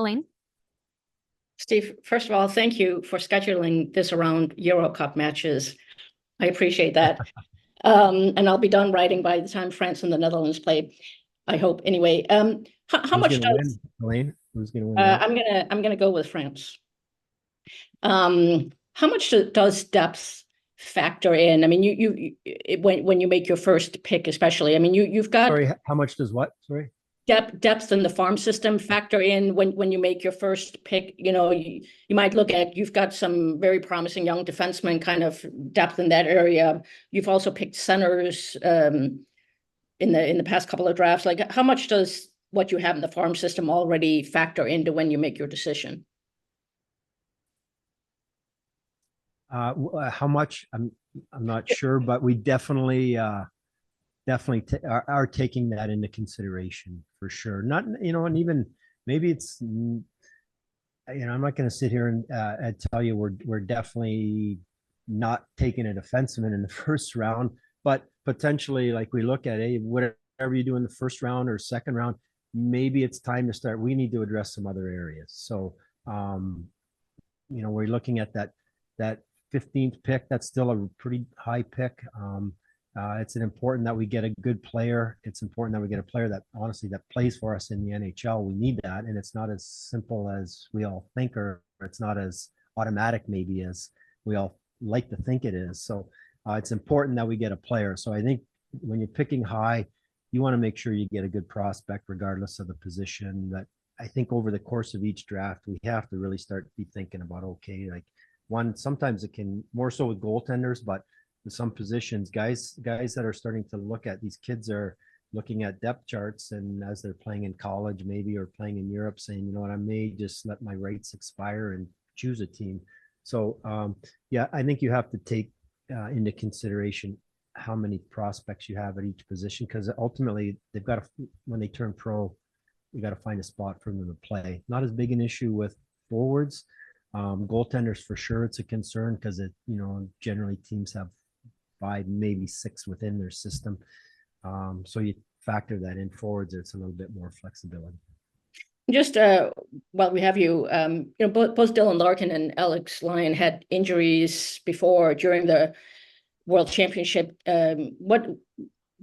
Elaine? Steve, first of all, thank you for scheduling this around Euro Cup matches. I appreciate that. And I'll be done writing by the time France and the Netherlands play, I hope. Anyway, how much does Elaine? Who's going to win? I'm gonna go with France. How much does depth factor in? I mean, when you make your first pick, especially. I mean, you've got. Sorry, how much does what? Sorry. Depth in the farm system factor in when you make your first pick. You know, you might look at, you've got some very promising young defensemen, kind of depth in that area. You've also picked centers in the past couple of drafts. Like, how much does what you have in the farm system already factor into when you make your decision? How much? I'm not sure, but we definitely are taking that into consideration for sure. Not, and even maybe it's, I'm not going to sit here and tell you we're definitely not taking a defenseman in the first round, but potentially, like, we look at, hey, whatever you do in the first round or second round, maybe it's time to start. We need to address some other areas. So, we're looking at that 15th pick. That's still a pretty high pick. It's important that we get a good player. It's important that we get a player that honestly that plays for us in the NHL. We need that, and it's not as simple as we all think, or it's not as automatic maybe as we all like to think it is. So it's important that we get a player. So I think when you're picking high, you want to make sure you get a good prospect regardless of the position. That I think over the course of each draft, we have to really start to be thinking about, okay, like, one, sometimes it can more so with goaltenders, but in some positions, guys that are starting to look at, these kids are looking at depth charts, and as they're playing in college maybe, or playing in Europe, saying, you know what, I may just let my rights expire and choose a team. So yeah, I think you have to take into consideration how many prospects you have at each position, because ultimately they've got to, when they turn pro, you got to find a spot for them to play. Not as big an issue with forwards. Goaltenders for sure, it's a concern, because it, generally teams have 5, maybe 6 within their system. So you factor that in. Forwards, it's a little bit more flexibility. Just while we have you, both Dylan Larkin and Alex Lyon had injuries before during the World Championship. What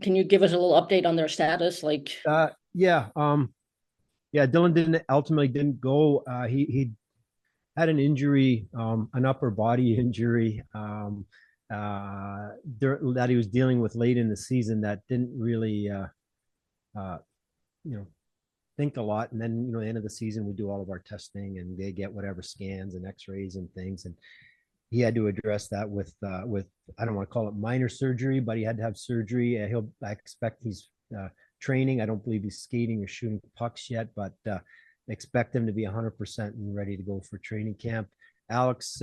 can you give us a little update on their status? Like, Dylan ultimately didn't go. He had an injury, an upper body injury that he was dealing with late in the season that didn't really, think a lot. And then, the end of the season, we do all of our testing, and they get whatever scans and x-rays and things. And he had to address that with I don't want to call it minor surgery, but he had to have surgery. I expect he's training. I don't believe he's skating or shooting pucks yet, but expect him to be 100% and ready to go for training camp. Alex,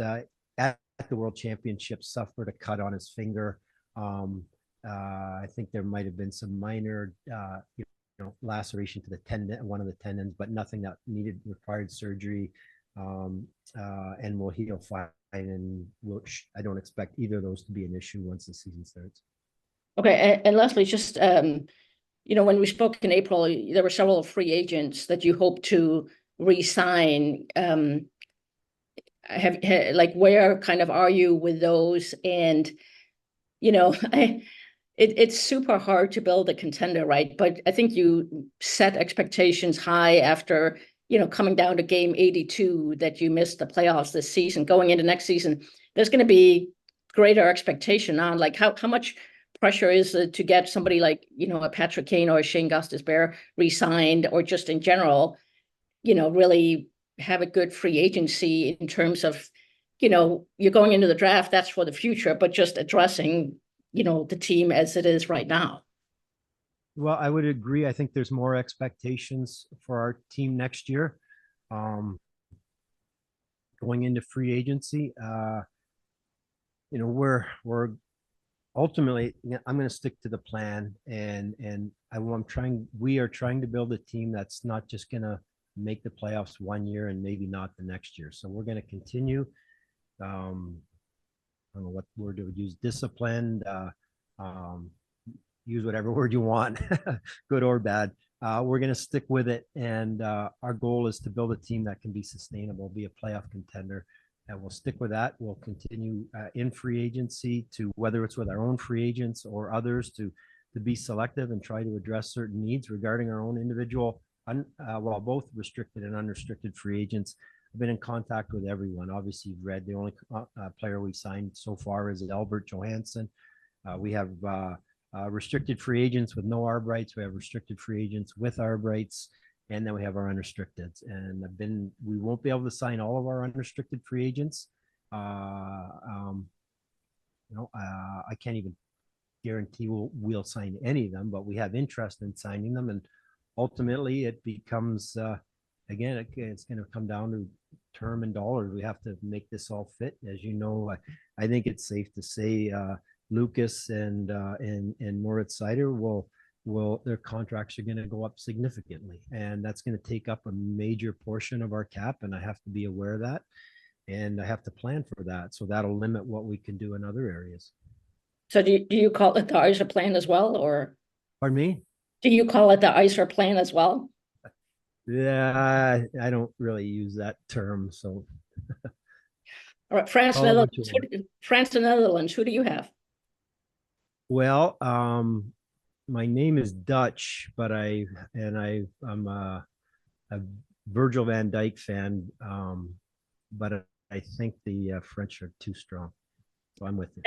at the World Championship, suffered a cut on his finger. I think there might have been some minor, laceration to the tendon, one of the tendons, but nothing that required surgery, and will heal fine. And I don't expect either of those to be an issue once the season starts. Okay, and lastly, just when we spoke in April, there were several free agents that you hope to re-sign. Where kind of are you with those? And it's super hard to build a contender, right? But I think you set expectations high after coming down to game 82 that you missed the playoffs this season. Going into next season, there's going to be greater expectation on, like, how much pressure is to get somebody like a Patrick Kane or a Shane Gostisbehere re-signed, or just in general, really have a good free agency in terms of, you're going into the draft, that's for the future, but just addressing, the team as it is right now. Well, I would agree. I think there's more expectations for our team next year. Going into free agency, we're ultimately, I'm going to stick to the plan, and we are trying to build a team that's not just going to make the playoffs one year and maybe not the next year. So we're going to continue. I don't know what word to use, disciplined, use whatever word you want, good or bad. we're going to stick with it. And our goal is to build a team that can be sustainable, be a playoff contender. And we'll stick with that. We'll continue in free agency to whether it's with our own free agents or others to be selective and try to address certain needs regarding our own individual, both restricted and unrestricted free agents. I've been in contact with everyone. Obviously, you've read the only player we've signed so far is Albert Johansson. We have restricted free agents with no arb rights. We have restricted free agents with arb rights. And then we have our unrestricted. And we won't be able to sign all of our unrestricted free agents. I can't even guarantee we'll sign any of them, but we have interest in signing them. And ultimately it becomes, again, it's going to come down to term and dollars. We have to make this all fit. As you know, I think it's safe to say Lucas and Moritz Seider their contracts are going to go up significantly, and that's going to take up a major portion of our cap, and I have to be aware of that, and I have to plan for that. So that'll limit what we can do in other areas. So do you call it the ICER plan as well, or? Pardon me? Do you call it the ICER plan as well? Yeah, I don't really use that term. So, all right, France and Netherlands. Who do you have? Well, my name is Dutch, but I'm a Virgil van Dijk fan, but I think the French are too strong. So I'm with you.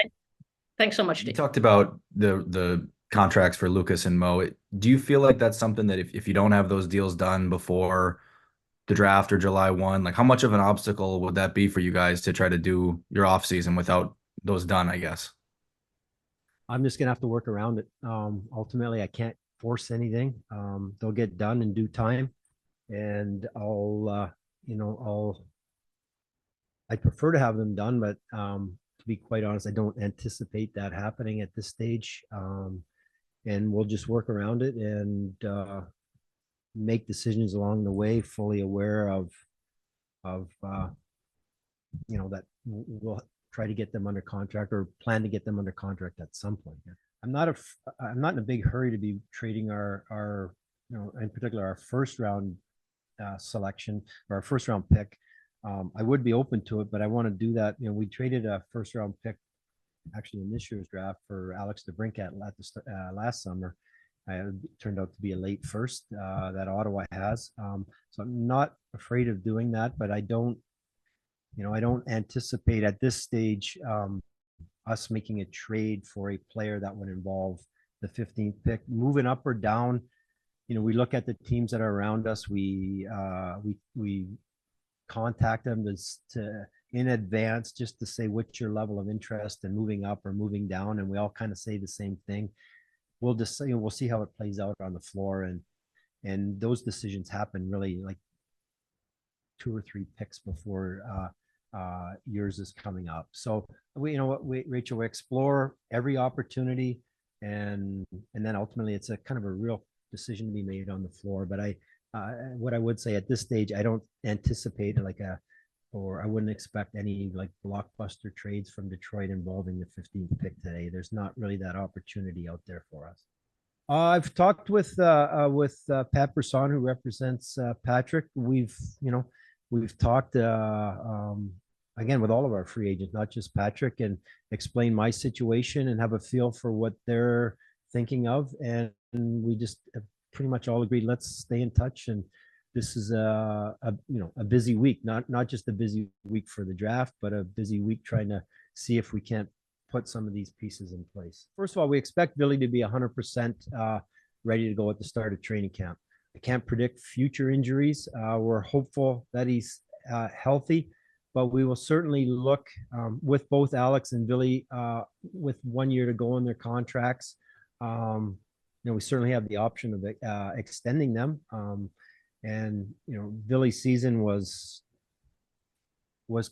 Thanks so much, Steve. You talked about the contracts for Lucas and Mo. Do you feel like that's something that if you don't have those deals done before the draft or July 1, like how much of an obstacle would that be for you guys to try to do your off season without those done, I guess? I'm just gonna have to work around it. Ultimately, I can't force anything. They'll get done in due time, and I'd prefer to have them done, but to be quite honest, I don't anticipate that happening at this stage. And we'll just work around it and make decisions along the way, fully aware of that we'll try to get them under contract or plan to get them under contract at some point. I'm not in a big hurry to be trading our in particular our first round selection or our first round pick. I would be open to it, but I want to do that. We traded a first round pick actually in this year's draft for Alex DeBrincat last summer. It turned out to be a late first that Ottawa has. So I'm not afraid of doing that, but I don't anticipate at this stage us making a trade for a player that would involve the 15th pick. Moving up or down, we look at the teams that are around us. We contact them in advance just to say what's your level of interest in moving up or moving down, and we all kind of say the same thing. We'll just say we'll see how it plays out on the floor, and those decisions happen really like 2 or 3 picks before yours is coming up. So Rachel, we explore every opportunity, and then ultimately it's a kind of a real decision to be made on the floor. But what I would say at this stage, I don't anticipate or I wouldn't expect any like blockbuster trades from Detroit involving the 15th pick today. There's not really that opportunity out there for us. I've talked with Pat Brisson, who represents Patrick. We've talked again with all of our free agents, not just Patrick, and explain my situation and have a feel for what they're thinking of. And we just pretty much all agreed, let's stay in touch. And this is a busy week, not just a busy week for the draft, but a busy week trying to see if we can't put some of these pieces in place. First of all, we expect Billy to be 100% ready to go at the start of training camp. I can't predict future injuries. We're hopeful that he's healthy, but we will certainly look with both Alex and Billy with 1 year to go on their contracts. We certainly have the option of extending them. And Billy's season was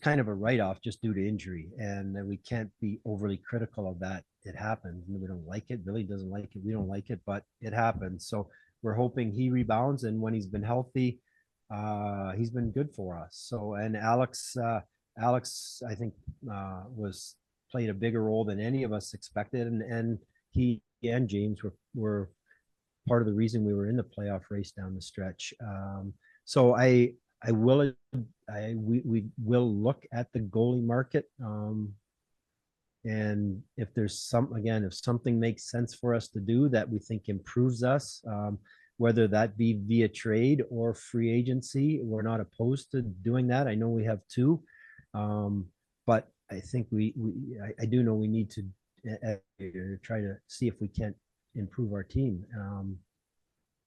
kind of a write-off just due to injury, and we can't be overly critical of that. It happens, and we don't like it. Billy doesn't like it. We don't like it, but it happens. So we're hoping he rebounds, and when he's been healthy, he's been good for us. So, and Alex, I think, played a bigger role than any of us expected, and he and James were part of the reason we were in the playoff race down the stretch. So we will look at the goalie market. And if there's if something makes sense for us to do that we think improves us, whether that be via trade or free agency, we're not opposed to doing that. I know we have two, but I think I do know we need to try to see if we can't improve our team.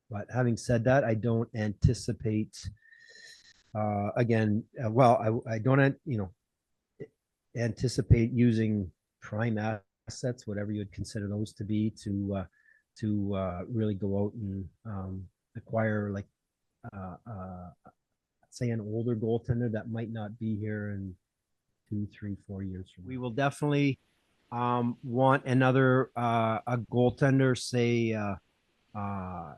But having said that, I don't anticipate, I don't, anticipate using prime assets, whatever you would consider those to be, to really go out and acquire, like, say, an older goaltender that might not be here in 2, 3, 4 years from now. We will definitely want another a goaltender, say,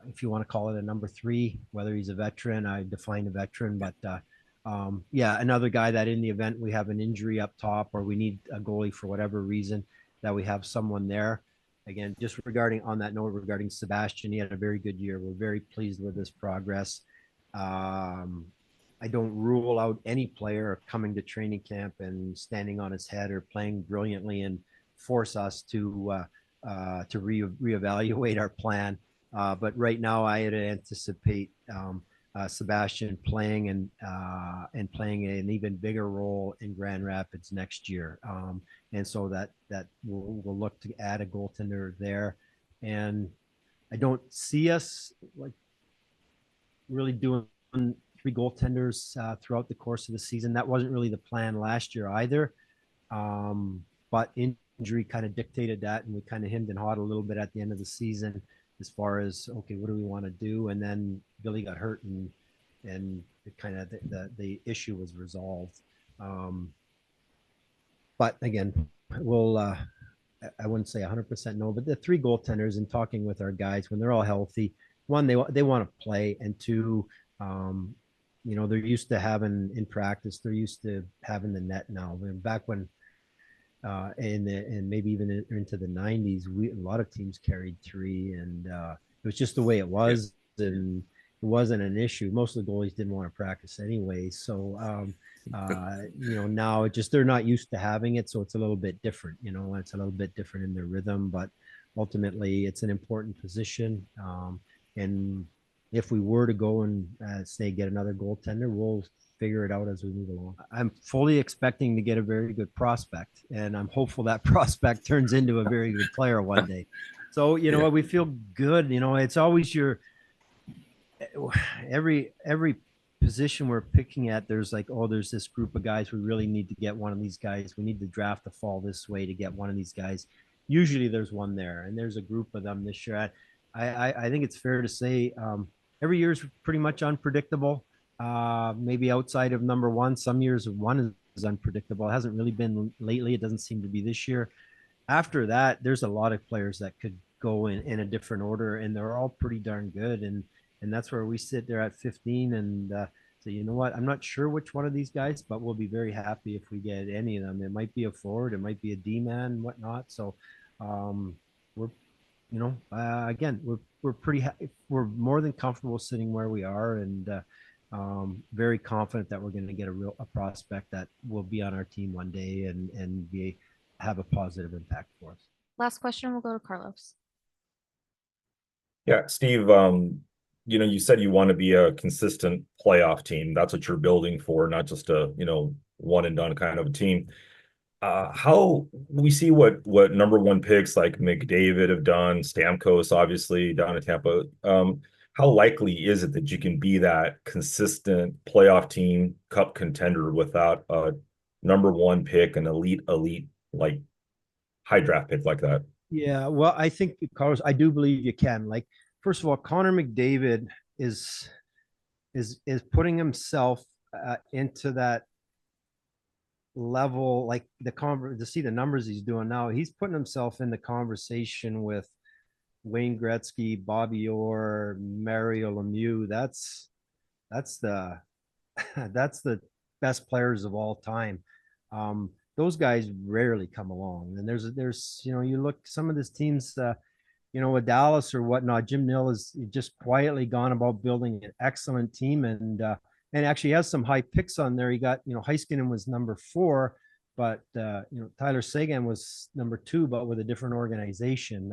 if you want to call it a number 3, whether he's a veteran. I define a veteran, but another guy that in the event we have an injury up top or we need a goalie for whatever reason, that we have someone there. Again, just regarding Sebastian, he had a very good year. We're very pleased with his progress. I don't rule out any player coming to training camp and standing on his head or playing brilliantly and force us to reevaluate our plan. But right now, I anticipate Sebastian playing and playing an even bigger role in Grand Rapids next year. And so that we'll look to add a goaltender there. And I don't see us like really doing 3 goaltenders throughout the course of the season. That wasn't really the plan last year either. But injury kind of dictated that, and we kind of hemmed and hawed a little bit at the end of the season as far as, okay, what do we want to do? And then Billy got hurt, and it kind of the issue was resolved. But again, we'll I wouldn't say 100% no, but the 3 goaltenders, and talking with our guys when they're all healthy, one, they want to play, and 2, they're used to having in practice, they're used to having the net now. Back when and maybe even into the 90s, a lot of teams carried 3, and it was just the way it was, and it wasn't an issue. Most of the goalies didn't want to practice anyway, so now they're not used to having it, so it's a little bit different. It's a little bit different in their rhythm, but ultimately it's an important position. And if we were to go and say get another goaltender, we'll figure it out as we move along. I'm fully expecting to get a very good prospect, and I'm hopeful that prospect turns into a very good player one day. So, what, we feel good. It's always every position we're picking at, there's like, oh, there's this group of guys. We really need to get one of these guys. We need to draft the fall this way to get one of these guys. Usually there's one there, and there's a group of them this year. I think it's fair to say every year is pretty much unpredictable. Maybe outside of number 1, some years 1 is unpredictable. It hasn't really been lately. It doesn't seem to be this year. After that, there's a lot of players that could go in a different order, and they're all pretty darn good. And that's where we sit there at 15 and say, you know what, I'm not sure which one of these guys, but we'll be very happy if we get any of them. It might be a forward, it might be a D-man and whatnot. So we're, again, we're pretty we're more than comfortable sitting where we are, and very confident that we're going to get a prospect that will be on our team one day and have a positive impact for us. Last question, we'll go to Carlos. Yeah, Steve, you said you want to be a consistent playoff team. That's what you're building for, not just a, one and done kind of a team. How we see what number 1 picks like McDavid have done, Stamkos obviously down in Tampa. How likely is it that you can be that consistent playoff team, cup contender, without a number 1 pick, an elite, like high draft pick like that? Yeah, well, I think, Carlos, I do believe you can. Like, first of all, Connor McDavid is putting himself into that level, like to see the numbers he's doing now. He's putting himself in the conversation with Wayne Gretzky, Bobby Orr, Mario Lemieux. That's the best players of all time. Those guys rarely come along, and there's you look, some of these teams with Dallas or whatnot, Jim Nill has just quietly gone about building an excellent team, and actually has some high picks on there. He got, Heiskanen was number 4, but Tyler Seguin was number 2, but with a different organization.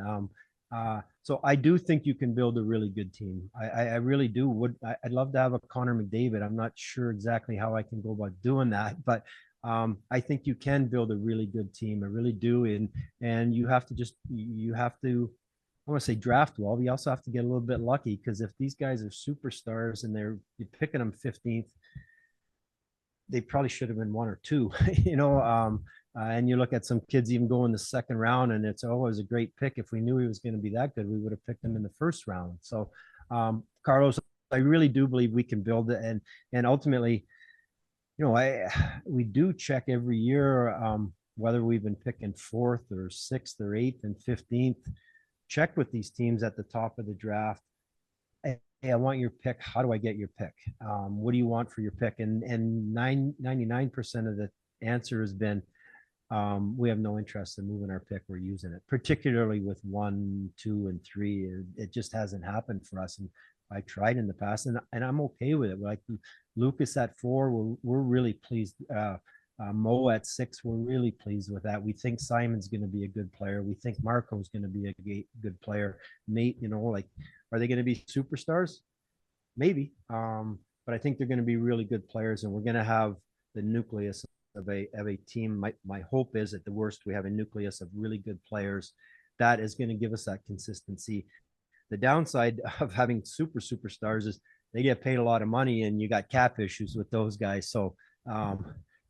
So I do think you can build a really good team. I really do. I'd love to have a Connor McDavid. I'm not sure exactly how I can go about doing that, but I think you can build a really good team. I really do. And you have to, I want to say draft well. We also have to get a little bit lucky, because if these guys are superstars and you're picking them 15th, they probably should have been 1 or 2, and you look at some kids even go in the second round, and it's always a great pick. If we knew he was going to be that good, we would have picked him in the first round. So, Carlos, I really do believe we can build it, and ultimately, we do check every year, whether we've been picking 4th or 6th or 8th and 15th. Check with these teams at the top of the draft. Hey, I want your pick. How do I get your pick? What do you want for your pick? And 99% of the answer has been, we have no interest in moving our pick. We're using it, particularly with 1, 2, and 3. It just hasn't happened for us. And I tried in the past, and I'm okay with it. Like Lucas at 4, we're really pleased. Mo at 6, we're really pleased with that. We think Simon's going to be a good player. We think Marco's going to be a good player. Nate, are they going to be superstars? Maybe. But I think they're going to be really good players, and we're going to have the nucleus of a team. My hope is, at the worst, we have a nucleus of really good players that is going to give us that consistency. The downside of having superstars is they get paid a lot of money, and you got cap issues with those guys. So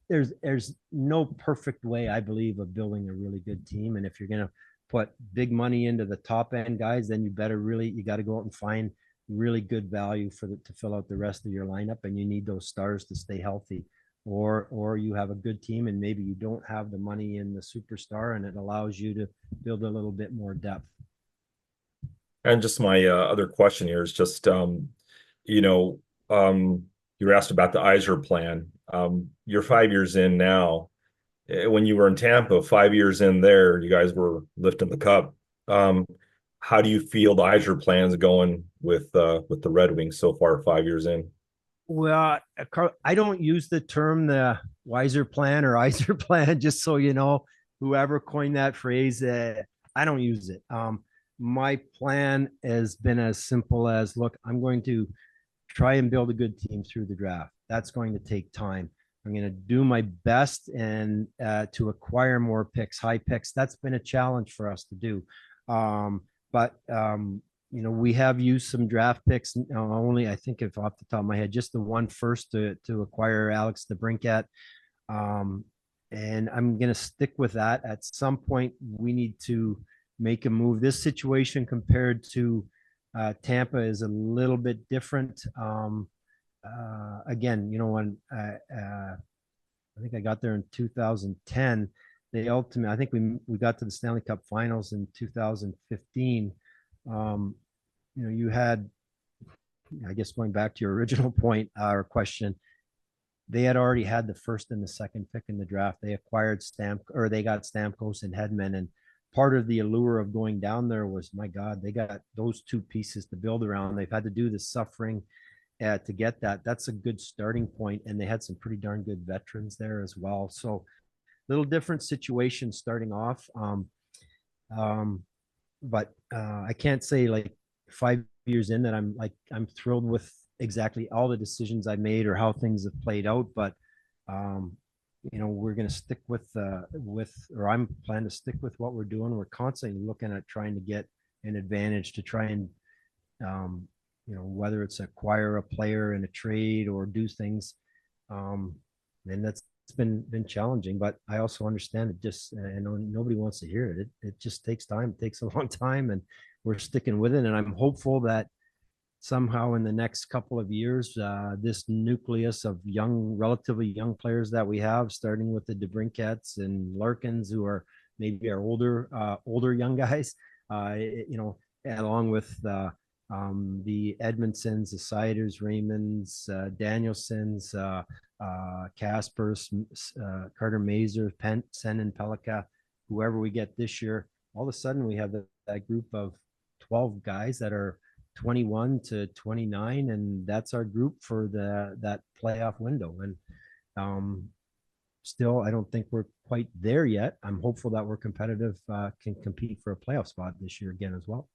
there's no perfect way, I believe, of building a really good team. And if you're going to put big money into the top end guys, then you got to go out and find really good value to fill out the rest of your lineup. And you need those stars to stay healthy, or you have a good team and maybe you don't have the money in the superstar, and it allows you to build a little bit more depth. And just my other question here is just, you were asked about the Yzer plan. You're 5 years in now. When you were in Tampa, 5 years in there, you guys were lifting the cup. How do you feel the Yzer plan's going with the Red Wings so far, 5 years in? Well, I don't use the term the Wiser plan or Yzer plan, just so you know, whoever coined that phrase, I don't use it. My plan has been as simple as, look, I'm going to try and build a good team through the draft. That's going to take time. I'm going to do my best and to acquire more picks, high picks. That's been a challenge for us to do. But we have used some draft picks. Only, I think, if off the top of my head, just the one first to acquire Alex DeBrincat. And I'm going to stick with that. At some point, we need to make a move. This situation compared to Tampa is a little bit different. Again, when I think I got there in 2010, I think we got to the Stanley Cup Finals in 2015. You had, I guess, going back to your original point or question, they had already had the first and the second pick in the draft. They acquired they got Stamkos and Hedman, and part of the allure of going down there was, my God, they got those 2 pieces to build around. They've had to do the suffering to get that. That's a good starting point, and they had some pretty darn good veterans there as well. So, little different situation starting off. But I can't say, like, 5 years in that I'm thrilled with exactly all the decisions I made or how things have played out. But we're going to stick or I'm planning to stick with what we're doing. We're constantly looking at trying to get an advantage to try and, whether it's acquire a player in a trade or do things. And that's been challenging, but I also understand it. Just, nobody wants to hear it. It just takes time. It takes a long time, and we're sticking with it. And I'm hopeful that somehow in the next couple of years, this nucleus of relatively young players that we have, starting with the DeBrincats and Larkins, who are maybe our older young guys, along with the Edmondsons, the Seiders, Raymonds, Danielsons, Kaspers, Carter Mazer, Sen and Pelika, whoever we get this year. All of a sudden, we have that group of 12 guys that are 21 to 29, and that's our group for that playoff window. And still, I don't think we're quite there yet. I'm hopeful that we're competitive, can compete for a playoff spot this year again as well.